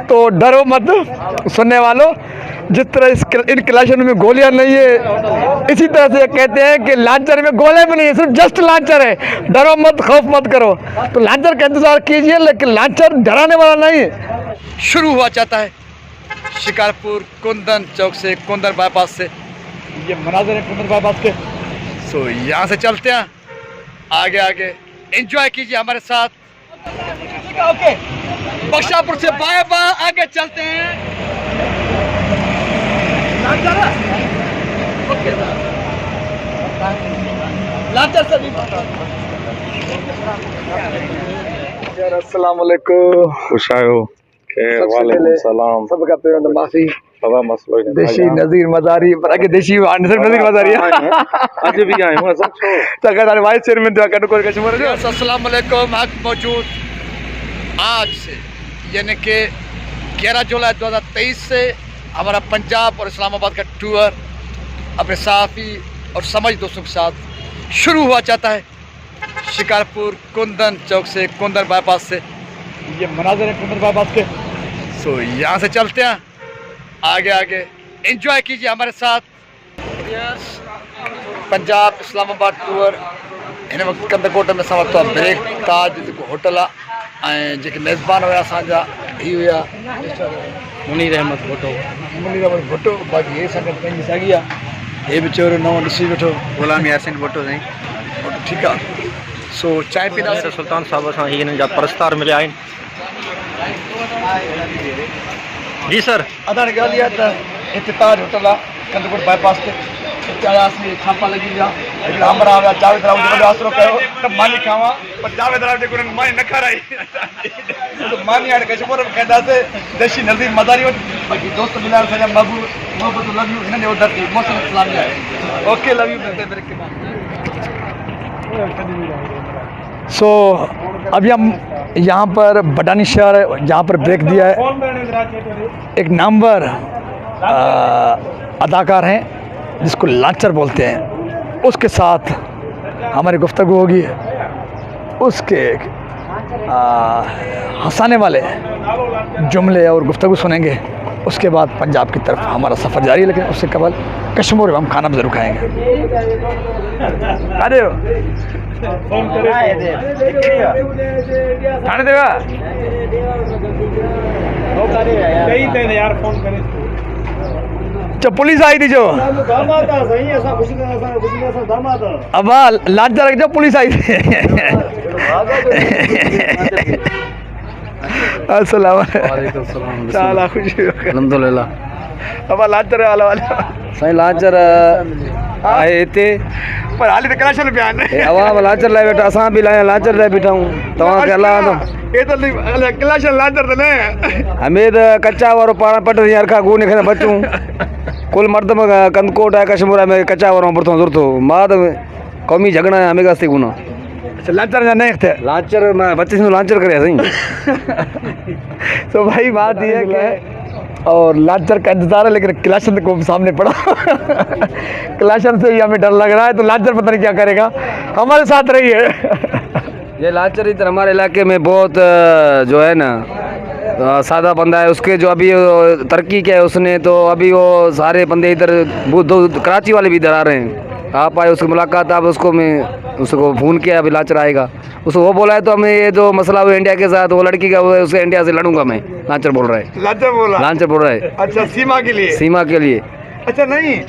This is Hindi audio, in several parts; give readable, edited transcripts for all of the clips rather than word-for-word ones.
तो डरो मत सुनने वालों, जिस तरह इन क्लाशन में गोलियां नहीं है, इसी तरह से कहते हैं कि लांचर में गोले भी नहीं है, सिर्फ जस्ट लांचर है। डरो मत, खौफ मत करो। तो लांचर का इंतजार कीजिए, लेकिन लांचर डराने वाला नहीं है। शुरू हुआ चाहता है शिकारपुर कुंदन चौक से, कुंदन बाईपास से। ये मनाजर है कुंदन बाईपास के। सो यहाँ से चलते हैं आगे आगे, एंजॉय कीजिए हमारे साथ। ओके, बख्शापुर से बाएं बाएं आगे चलते हैं। लांचर से भी यार, अस्सलाम वालेकुम। खुश आयो। वालेकुम सलाम। सबका पेड़ माफी। बाबा मसलो देशी नज़ीर मज़ारी पर आगे देशी नज़ीर मज़ारी आज भी आए हूं सब छो तगड़ा वाइस चेयरमैन तो कर कोई कश्मीर जो। अस्सलाम वालेकुम। आप मौजूद आज से यानी कि 11 जुलाई 2023 से हमारा पंजाब और इस्लामाबाद का टूर अपने साथी और समझ दोस्तों के साथ शुरू हुआ चाहता है शिकारपुर कुंदन चौक से, कुंदन बाईपास से। ये मनाजर है कुंदन बाईपास के। सो यहाँ से चलते हैं आगे आगे, एंजॉय कीजिए हमारे साथ। पंजाब इस्लामाबाद टूर हिन वक्त कंदकोट में असां वरितो आहे ब्रेक ताज जेको होटल आहे, ऐं जेके मेज़बान हुया असांजा ही हुआ मुनीर अहमद भुट्टो। बाक़ी हे सां गॾु पंहिंजी साॻी आहे, हे बि चोरो नओं ॾिसी वेठो गुलाम यासिन भुट्टो साईं। ठीकु आहे। सो चांहि पींदासीं। सुल्तान साहब सां ही हिननि जा परस्तार मिलिया आहिनि। जी सर। अदाणी ॻाल्हि इहा त हिते ताज होटल आहे कंदकोट बाईपास ते। हिते आयासीं, छापा लॻी विया, हिकिड़ा अंबरा हुया। जावेद राव जो वॾो आसिरो कयो त मानी खावां, पर जावेद राव जेको हुननि मानी न खाराई। मानी हाणे कश्मीर में खाईंदासीं देशी नज़ीर मज़ारी वटि। बाक़ी दोस्त मिलिया सॼा महबूब मोहब्बत लव यू हिन जे उधर थी मौसम इस्लामी आहे। Okay love you. सो अभी हम यहाँ पर बटानी शहर है, जहाँ पर ब्रेक दिया है। एक नामवर अदाकार हैं जिसको लांचर बोलते हैं, उसके साथ हमारी गुफ्तगू होगी। उसके हंसाने वाले जुमले और गुफ्तगू सुनेंगे। उसके बाद पंजाब की तरफ हमारा सफ़र जारी है, लेकिन उससे कबल कश्मीर में हम खाना भी ज़रूर खाएँगे। अरे थाने देगा यार, फोन करे जो पुलिस आई थी जो अब लांचर जो पुलिस आई थी। अस्सलाम वालेकुम। साला खुशी अल्हम्दुलिल्लाह। अब लांचर वाला साईं लांचर आए हिते, पर हाली तो क्लाशन पे आने अवाम लांचर लाइ वेठा, असां बि लांचर लाइ बीठा आहियूं। तव्हांखे अलाह ये तो क्लाशन लांचर तो नहीं हमें तो कच्चा वारो पाण पट अरखा गू निखे बचूं कुल मर्द में कंदकोट है कश्मीर में कच्चा वारो बरतो जुरतो माद कौमी झगड़ा है हमें गास्ती गुना लांचर या नहीं थे लांचर मैं बच्चे से लांचर करे सही। तो भाई बात ये है कि और लांचर का इंतजार है, लेकिन क्लाशन को सामने पड़ा। क्लाशन से ही हमें डर लग रहा है, तो लांचर पता नहीं क्या करेगा। हमारे साथ रही है। ये लांचर इधर हमारे इलाके में बहुत जो है ना सादा बंदा है, उसके जो अभी तरक्की किया है उसने, तो अभी वो सारे बंदे इधर कराची वाले भी इधर आ रहे हैं। आप आए, उसकी मुलाकात, आप उसको फ़ोन किया, अभी लांचर आएगा। उसको वो बोला है तो हमें ये जो मसला हुआ इंडिया के साथ, वो लड़की का हुआ है, उससे इंडिया से लड़ूंगा मैं। लांचर बोल रहा है। लांचर बोल रहा है। अच्छा, सीमा के लिए। सीमा के लिए। अच्छा नहीं,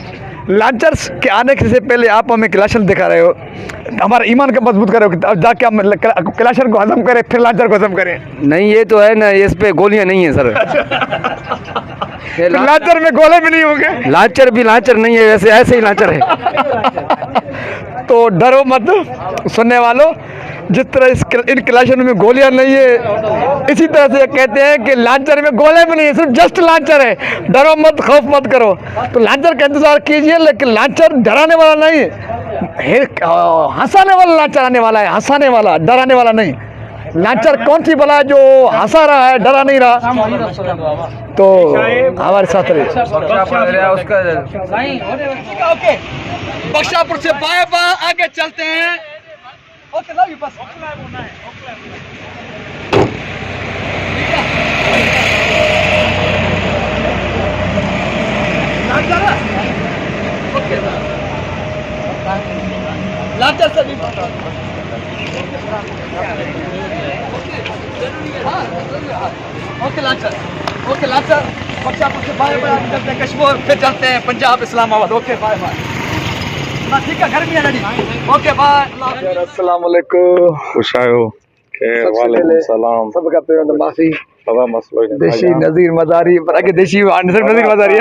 लांचर के आने से पहले आप हमें क्लाशन दिखा रहे हो, हमारा ईमान का मजबूत करो कि अब जाके हम क्लाशन को हजम करें, फिर लांचर को हजम करें। नहीं ये तो है ना, इस पे गोलियां नहीं है सर। लांचर में गोले भी नहीं होंगे। लांचर भी लांचर नहीं है, वैसे ऐसे ही लांचर है। तो डरो मत सुनने वालों, जिस तरह इन क्लाशन में गोलियां नहीं है, इसी तरह से कहते हैं कि लांचर में गोले भी नहीं है, सिर्फ जस्ट लांचर है। डरो मत, खौफ मत करो। तो लांचर का इंतजार कीजिए, लेकिन लांचर डराने वाला नहीं है, हंसाने वाला लांचर आने वाला है, हंसाने वाला, डराने वाला नहीं। लांचर कौन सी बला है जो हंसा रहा है, डरा नहीं रहा। तो हमारे साथ रहे। बख्शापुर से बाएं बाएं आगे चलते हैं। ओके लव यू बस। ओके लाचार, ओके लाचार, बख्शा बख्शा, बाय बाय, आगे चलते हैं कश्मीर, फिर चलते हैं Punjab Islamabad. Okay bye bye. ना ठीक है, घर में है डैडी। Okay bye. अस्सलाम वालेकुम। खुश आयो के वालेकुम सलाम सबका पेड़ माफी बाबा मसलो ही देशी नज़ीर मज़ारी पर आगे देशी आने नज़ीर मज़ारी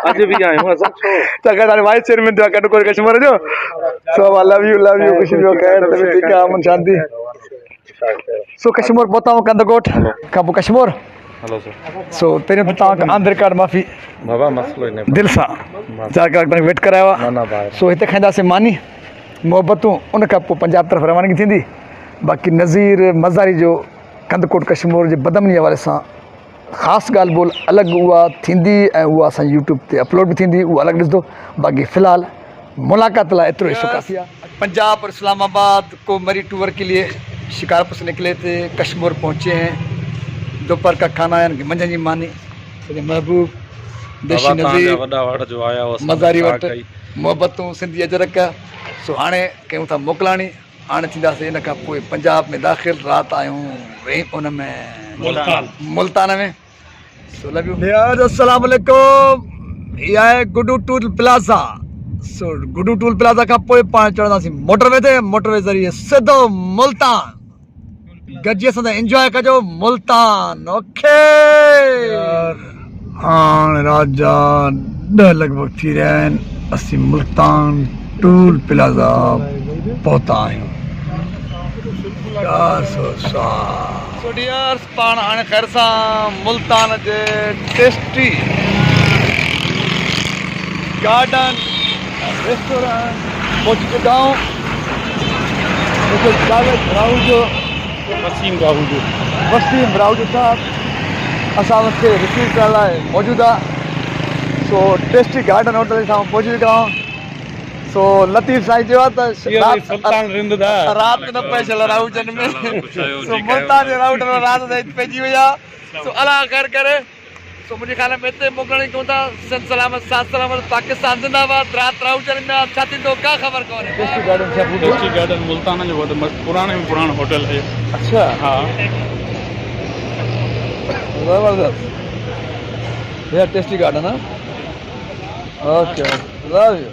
आज भी आए हूं सब छो तक दारे वाइस चेयरमैन तो कट कोर कश्मीर जो सो आई लव यू खुशी जो खैर तबे ठीक है अमन शांति सो कश्मीर बताओ कंदकोट काबू कश्मीर हेलो सर सो तेरे बता का आंध्र कार्ड माफी बाबा मसलो ही दिल सा चार कर वेट कराया ना ना भाई सो हिते खाइंदा से मानी मोहब्बतूं उन का पंजाब तरफ रवानगी थींदी बाकी नज़ीर मज़ारी जो कंदकोट कश्मीर जे बदमनी हवाले सां ख़ासि ॻाल्हि ॿोल अलॻि उहा थींदी ऐं उहा असां यूट्यूब ते अपलोड भी थींदी उहा अलॻि ॾिसंदो बाक़ी फ़िलहाल मुलाकात लाइ एतिरो ही काफ़ी आहे पंजाब और इस्लामाबाद को मरी टूर के लिए शिकारपुर से निकले थे कश्मीर पहुँचे हैं दोपहर का खाना यानी कि मंझंदि जी मानी महबूब देशी नज़ीर वडा वड जो आया वो मज़ारी वटि मोहब्बतूं सिंधी अजरक सो हाणे कयूं था मोकिलाणी हाणे थींदासीं इन खां पोइ पंजाब में दाख़िल राति आहियूं वेही उन में मुल्तान में सो लव यू अस्सलाम वालेकुम ये आहे गुडू टूल प्लाज़ा सो गुडू टूल प्लाज़ा खां पोइ पाण चढ़ंदासीं मोटरवे ते मोटरवे ज़रिए सिधो मुल्तान गॾिजी असां सां एंजॉय कजो मुल्तान ओके हाणे रात जा 10 लॻभॻि थी रहिया आहिनि असीं मुल्तान टूल प्लाज़ा पहुता आहियूं सो डियर्स पाण हाणे ख़ैर सां मुल्तान जे टेस्टी गार्डन रेस्टोरेंट पहुची चुका हूँ जावेद राहुजो वसीम राहुजो साहब असां वटि रिसीव करण लाइ मौजूदु आहे सो टेस्टी गार्डन होटल जे साम्हूं पहुची चुका हूँ सो लतीफ़ साईं जो त रात न पे चल राउजन में सो मुल्तान जे राउट में रात ताईं पइजी वई आहे सो अल्लाह ख़ैर करे सो मुंहिंजे ख्याल में हिते मोकिलणी कयूं था सन सलामत सात सलामत पाकिस्तान जिंदाबाद रात राउजन में छा थींदो का ख़बर कोन्हे टेस्टी गार्डन मुल्तान जो वॾो पुराणे में पुराणो होटल है अच्छा हाँ जबरदस्त ये टेस्टी गार्डन है okay love you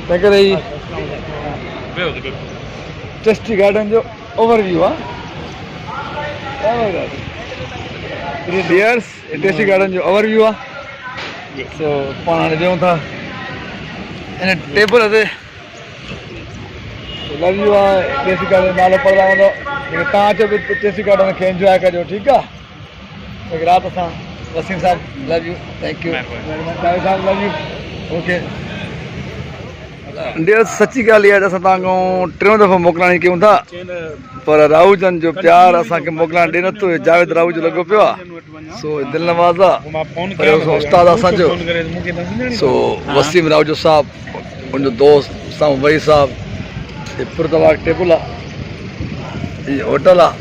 thank you रही टेस्टी गार्डन जो ओवरव्यू आहे डियर्स टेस्टी गार्डन जो ओवरव्यू आहे सो पाण हाणे वियूं था इन टेबल ते लव यू आहे टेस्टी गार्डन नालो पढ़ंदा हूंदो लेकिन तव्हां अचो बि टेस्टी गार्डन खे एंजॉय कजो ठीकु आहे हिकु राति असां वसीम साहब love you thank you Javed साहब लव यू ओके डियर सची ॻाल्हि इहा आहे असां तव्हांखां टियों दफ़ो मोकिलाणी कयूं था पर राहुजन जो प्यार असांखे मोकिलाइण ॾे नथो जावेद राहुजो लॻो पियो आहे सो दिलि नवाज़ आहे पर उस्ताद असांजो सो वसीम राहुजो साहब उनजो दोस्त साम्हूं वही साहब ये पुरतवाग टेबल आहे ये होटल आहे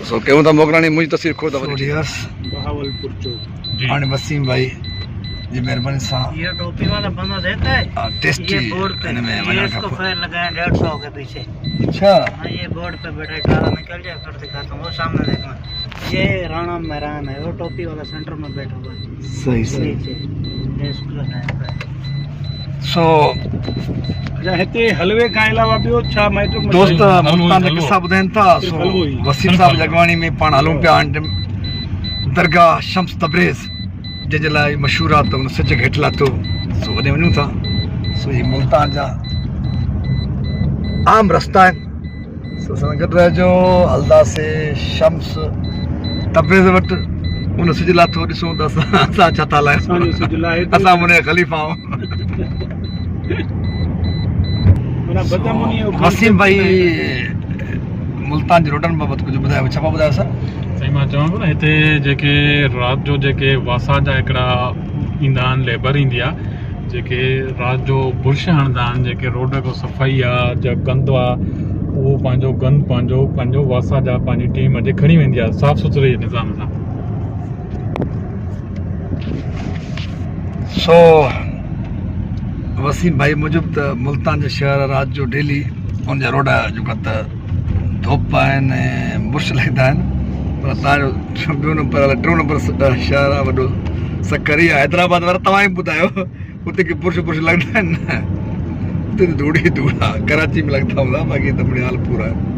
सो कयूं था मोकिलाणी मुंहिंजी तस्वीर खो था डियर्स बहावलपुर चौक हाणे वसीम भाई जी मेहरबानी सां ये टोपी वाला बंदा देता है टेस्टी ये बोर्ड पे ये इसको फायर लगाए 150 के पीछे अच्छा हाँ ये बोर्ड पे बैठा ताला निकल जाए फिर दिखाता हूँ वो सामने देखना ये राणा मेहरान है वो टोपी वाला सेंटर में बैठा हुआ है सही सही नीचे डेस्क लगाया हुआ है सो अच्छा हिते हलवे खां अलावा ॿियो छा माइट दोस्त मुल्तान जा किस्सा ॿुधाइनि था सो वसीम साहब जगवाणी में पाण हलूं पिया हाणे दरगाह शम्स तबरेज़ जंहिंजे लाइ मशहूरु आहे त हुन सिज खे हेठि लाथो सो होॾे वञूं था सो इहे मुल्तान जा आम रस्ता आहिनि सो असां गॾु रहिजो हलंदासीं शम्स तबरेज़ वटि उन सिज लाथो ॾिसूं त असां छा था हलायूं असां मुंहिंजे ख़लीफ़ा वसीम भाई मुल्तान जे रोडनि बाबति कुझु ॿुधायो छा ॿुधायो सर साईं मां चवां थो न हिते जेके राति जो जेके वासा जा हिकिड़ा ईंदा आहिनि लेबर ईंदी आहे जेके राति जो बुर्श हणंदा आहिनि जेके रोड खां सफ़ाई आहे जा गंद आहे उहो पंहिंजो गंद पंहिंजो वासा जा पंहिंजी टीम अॼु खणी वेंदी आहे साफ़ सुथरे जे निज़ाम सां सो वसीम भाई मूजिब त मुल्तान जे शहर रात जो डेली उन जा रोड जेका त धोप आहिनि ऐं बुर्श लॻंदा आहिनि पर तव्हांजो ॿियो नंबर टियों नंबर शहर आहे वॾो सकरिया हैदराबाद वारा तव्हां ई ॿुधायो उते की बुर्श लॻंदा आहिनि न, उते त धूड़ ई धूड़ आहे, कराची में लॻंदा हूंदा, बाक़ी त बढ़िया हाल पूरा आहे।